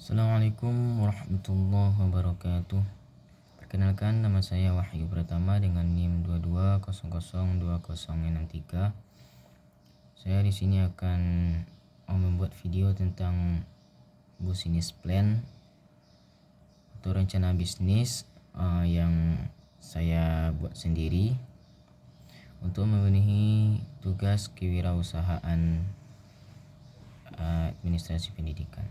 Assalamualaikum warahmatullahi wabarakatuh. Perkenalkan, nama saya Wahyu Pratama dengan NIM 22002063. Saya di sini akan membuat video tentang business plan atau rencana bisnis yang saya buat sendiri untuk memenuhi tugas kewirausahaan administrasi pendidikan.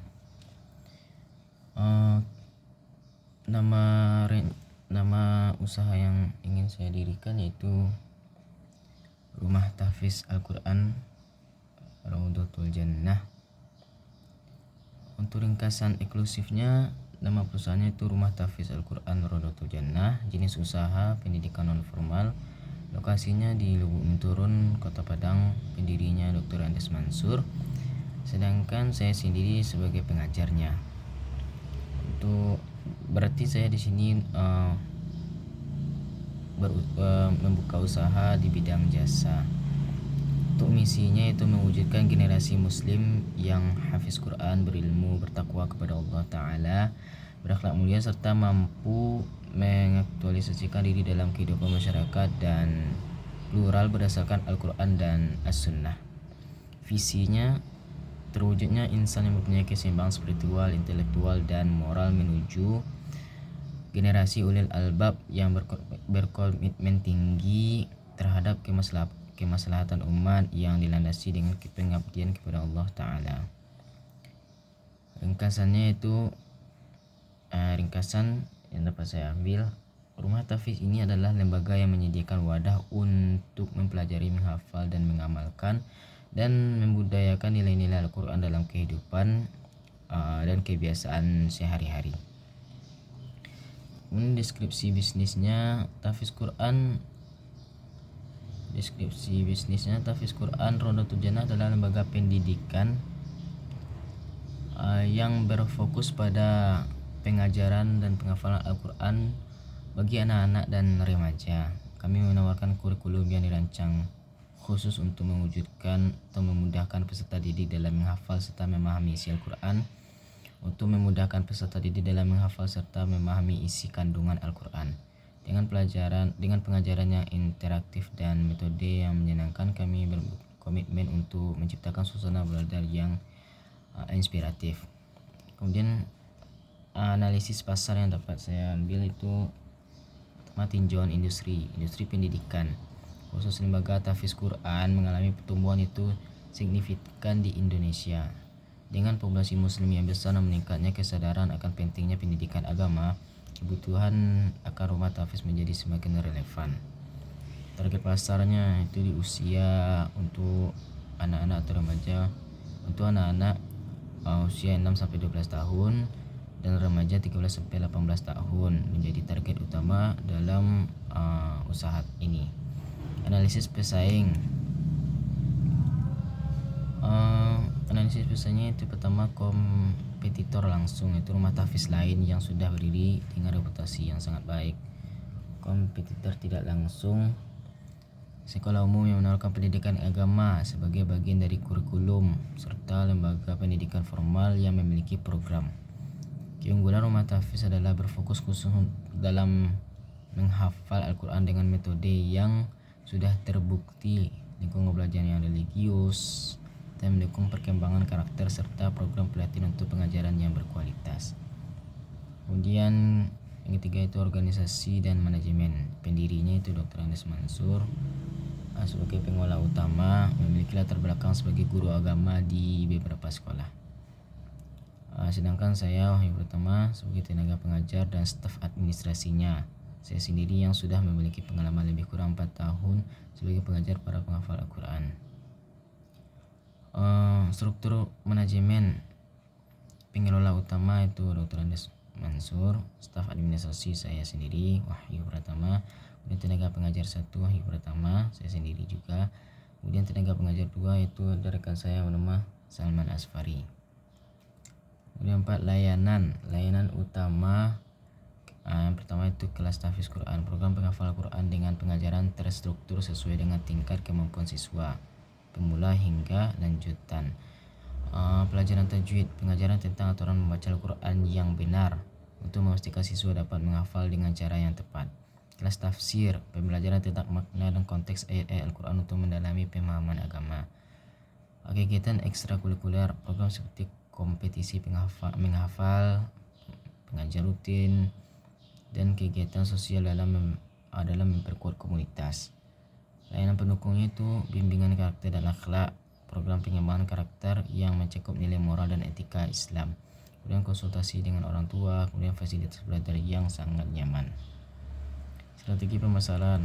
Nama usaha yang ingin saya dirikan yaitu Rumah Tahfiz Al-Quran Raudhatul Jannah. Untuk ringkasan eksklusifnya, nama perusahaannya itu Rumah Tahfiz Al-Quran Raudhatul Jannah, jenis usaha pendidikan non formal, lokasinya di Lubuk Menturun, Kota Padang, pendirinya Dr. Andes Mansur, sedangkan saya sendiri sebagai pengajarnya. Untuk berarti saya di sini membuka usaha di bidang jasa. Untuk misinya itu mewujudkan generasi muslim yang hafiz Quran, berilmu, bertakwa kepada Allah Ta'ala, berakhlak mulia, serta mampu mengaktualisasikan diri dalam kehidupan masyarakat dan plural berdasarkan Al-Quran dan As-Sunnah. Visinya terwujudnya insan yang mempunyai keseimbangan spiritual, intelektual, dan moral menuju generasi ulil albab yang berkomitmen tinggi terhadap kemaslahatan umat yang dilandasi dengan pengabdian kepada Allah Ta'ala. Ringkasannya itu ringkasan yang dapat saya ambil, Rumah Tahfiz ini adalah lembaga yang menyediakan wadah untuk mempelajari, menghafal, dan mengamalkan dan membudayakan nilai-nilai Al-Quran dalam kehidupan dan kebiasaan sehari-hari. Deskripsi bisnisnya Tahfiz Quran Raudhatul Jannah adalah lembaga pendidikan yang berfokus pada pengajaran dan penghafalan Al-Quran bagi anak-anak dan remaja. Kami menawarkan kurikulum yang dirancang khusus untuk mewujudkan atau memudahkan peserta didik dalam menghafal serta memahami isi Al-Quran, untuk memudahkan peserta didik dalam menghafal serta memahami isi kandungan Al-Quran. Dengan pengajaran yang interaktif dan metode yang menyenangkan, kami berkomitmen untuk menciptakan suasana belajar yang inspiratif. Kemudian analisis pasar yang dapat saya ambil itu tinjauan industri pendidikan. Khusus lembaga tahfiz Quran mengalami pertumbuhan itu signifikan di Indonesia. Dengan populasi muslim yang besar dan meningkatnya kesadaran akan pentingnya pendidikan agama, kebutuhan akan rumah tahfiz menjadi semakin relevan. Target pasarnya itu di usia untuk anak-anak atau remaja, untuk anak-anak usia 6 sampai 12 tahun dan remaja 13 sampai 18 tahun menjadi target utama dalam usaha ini. Analisis pesaing. Analisis pesaingnya itu pertama, kompetitor langsung itu rumah tahfiz lain yang sudah berdiri dengan reputasi yang sangat baik. Kompetitor tidak langsung, sekolah umum yang menawarkan pendidikan agama sebagai bagian dari kurikulum, serta lembaga pendidikan formal yang memiliki program. Keunggulan rumah tahfiz adalah berfokus khusus dalam menghafal Al-Quran dengan metode yang sudah terbukti, lingkungan belajar yang religius, dan mendukung perkembangan karakter serta program pelatihan untuk pengajaran yang berkualitas. Kemudian yang ketiga itu organisasi dan manajemen. Pendirinya itu Dr. Andes Mansur sebagai pengelola utama, memiliki latar belakang sebagai guru agama di beberapa sekolah. Sedangkan saya Wahyu Pratama sebagai tenaga pengajar dan staf administrasinya. Saya sendiri yang sudah memiliki pengalaman lebih kurang 4 tahun sebagai pengajar para penghafal Al-Quran. Struktur manajemen. Pengelola utama itu Dr. Andes Mansur, staf administrasi saya sendiri Wahyu Pratama, kemudian tenaga pengajar 1 Wahyu Pratama, saya sendiri juga. Kemudian tenaga pengajar 2 itu ada rekan saya bernama Salman Asfari. Kemudian 4, layanan utama. Yang pertama itu kelas tahfiz Quran, program penghafal Quran dengan pengajaran terstruktur sesuai dengan tingkat kemampuan siswa, pemula hingga lanjutan. Pelajaran tajwid, pengajaran tentang aturan membaca Al-Quran yang benar untuk memastikan siswa dapat menghafal dengan cara yang tepat. Kelas tafsir, pembelajaran tentang makna dan konteks ayat-ayat Al-Quran untuk mendalami pemahaman agama. Kegiatan ekstrakurikuler, program seperti kompetisi menghafal, pengajar rutin, dan kegiatan sosial dalam memperkuat komunitas. Layanan pendukungnya itu bimbingan karakter dan akhlak, program pengembangan karakter yang mencakup nilai moral dan etika Islam, kemudian konsultasi dengan orang tua, kemudian fasilitas belajar yang sangat nyaman. Strategi pemasaran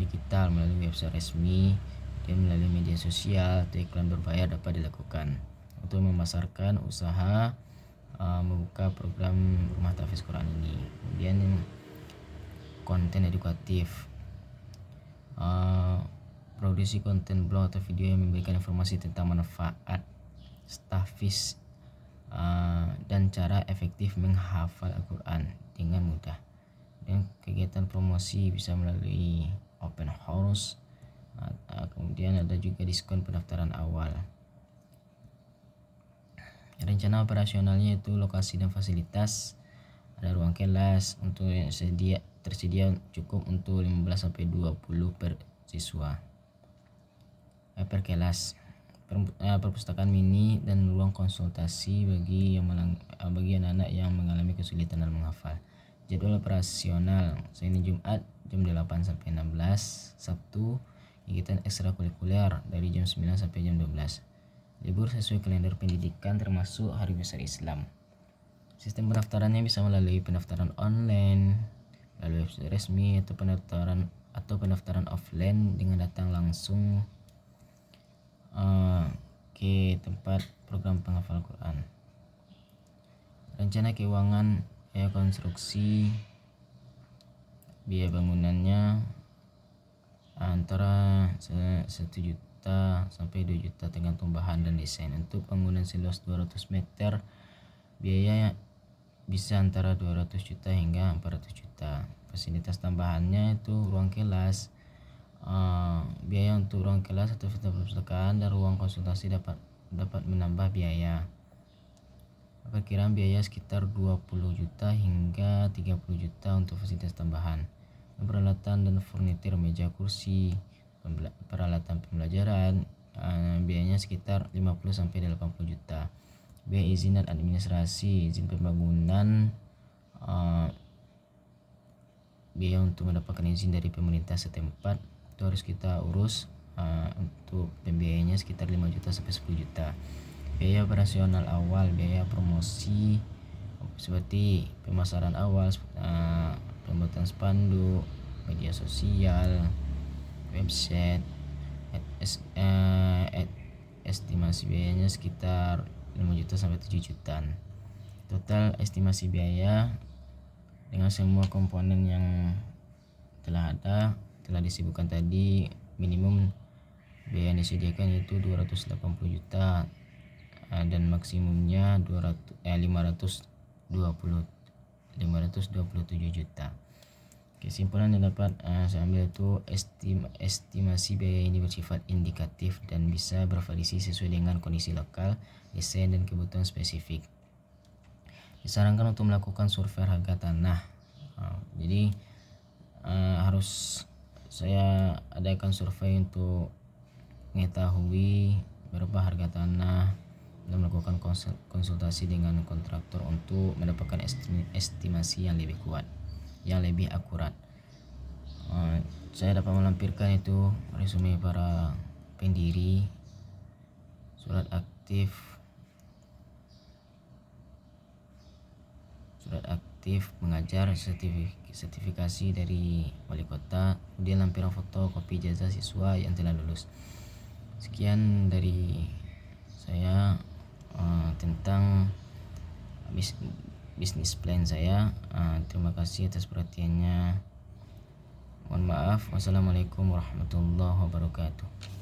digital melalui website resmi dan melalui media sosial atau iklan berbayar dapat dilakukan untuk memasarkan usaha membuka program rumah tahfiz Quran ini. Kemudian konten edukatif, produksi konten blog atau video yang memberikan informasi tentang manfaat tahfiz dan cara efektif menghafal Al-Quran dengan mudah. Dan kegiatan promosi bisa melalui open house, kemudian ada juga diskon pendaftaran awal. Rencana operasionalnya itu lokasi dan fasilitas, ada ruang kelas untuk yang tersedia cukup untuk 15 sampai 20 per siswa per kelas, perpustakaan mini dan ruang konsultasi bagi anak-anak yang mengalami kesulitan dalam menghafal. Jadwal operasional Senin Jumat jam 8 sampai 16, Sabtu kegiatan ekstrakurikuler dari jam 9 sampai jam 12. Libur sesuai kalender pendidikan termasuk hari besar Islam. Sistem pendaftarannya bisa melalui pendaftaran online, melalui website resmi atau pendaftaran offline dengan datang langsung ke tempat program penghafal Quran. Rencana keuangan, biaya konstruksi, biaya bangunannya antara 1 juta sampai 2 juta tergantung bahan dan desain. Untuk bangunan seluas 200 meter biaya bisa antara 200 juta hingga 400 juta. Fasilitas tambahannya itu ruang kelas, biaya untuk ruang kelas atau perpustakaan dan ruang konsultasi dapat menambah biaya. Perkiraan biaya sekitar 20 juta hingga 30 juta untuk fasilitas tambahan. Peralatan dan furnitur meja kursi, peralatan pembelajaran, biayanya sekitar 50 sampai 80 juta. Biaya izin dan administrasi, izin pembangunan, biaya untuk mendapatkan izin dari pemerintah setempat itu harus kita urus, untuk pembiayanya sekitar 5 juta sampai 10 juta. Biaya operasional awal, biaya promosi seperti pemasaran awal, pembuatan spanduk, media sosial, website, estimasi biayanya sekitar 5 juta sampai 7 jutaan. Total estimasi biaya dengan semua komponen yang telah disebutkan tadi, minimum biaya yang disediakan itu 280 juta dan maksimumnya 527 juta. Kesimpulan yang dapat saya ambil itu estimasi biaya ini bersifat indikatif dan bisa bervariasi sesuai dengan kondisi lokal, desain dan kebutuhan spesifik. Disarankan untuk melakukan survei harga tanah. Jadi harus saya adakan survei untuk mengetahui berapa harga tanah dan melakukan konsultasi dengan kontraktor untuk mendapatkan estimasi yang lebih kuat, yang lebih akurat. Saya dapat melampirkan itu resume para pendiri, surat aktif mengajar, sertifikasi dari wali kota, kemudian lampiran foto kopi ijazah siswa yang telah lulus. Sekian dari saya tentang bisnis plan saya. Terima kasih atas perhatiannya. Mohon maaf. Wassalamualaikum warahmatullahi wabarakatuh.